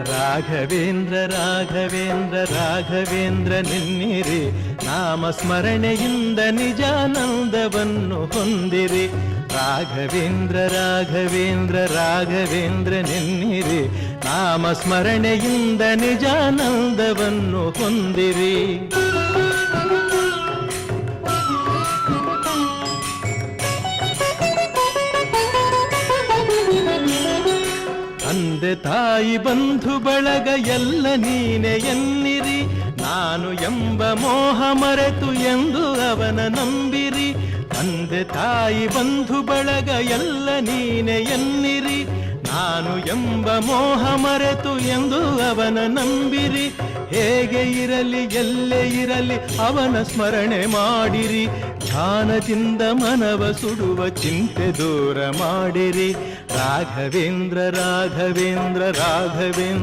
ರಾಘವೇಂದ್ರ ರಾಘವೇಂದ್ರ ರಾಘವೇಂದ್ರ ನೆನ್ನಿರಿ, ನಾಮಸ್ಮರಣೆಯಿಂದ ನಿಜಾನಂದವನ್ನು ಹೊಂದಿರಿ. ರಾಘವೇಂದ್ರ ರಾಘವೇಂದ್ರ ರಾಘವೇಂದ್ರ ನೆನ್ನಿರಿ, ನಾಮಸ್ಮರಣೆಯಿಂದ ನಿಜಾನಂದವನ್ನು ಹೊಂದಿರಿ. ತಂದೆ ತಾಯಿ ಬಂಧು ಬಳಗ ಎಲ್ಲ ನೀನೆ ಎನ್ನಿರಿ, ನಾನು ಎಂಬ ಮೋಹ ಮರೆತು ಎಂದು ಅವನ ನಂಬಿರಿ. ತಂದೆ ತಾಯಿ ಬಂಧು ಬಳಗ ಎಲ್ಲ ನೀನೆ ಎನ್ನಿರಿ, ನಾನು ಎಂಬ ಮೋಹ ಮರೆತು ಎಂದು ಅವನ ನಂಬಿರಿ. ಹೇಗೆ ಇರಲಿ ಎಲ್ಲೇ ಇರಲಿ ಅವನ ಸ್ಮರಣೆ ಮಾಡಿರಿ, ಧ್ಯಾನದಿಂದ ಮನವ ಸುಡುವ ಚಿಂತೆ ದೂರ ಮಾಡಿರಿ. ರಾಘವೇಂದ್ರ ರಾಘವೇಂದ್ರ ರಾಘವೇಂದ್ರ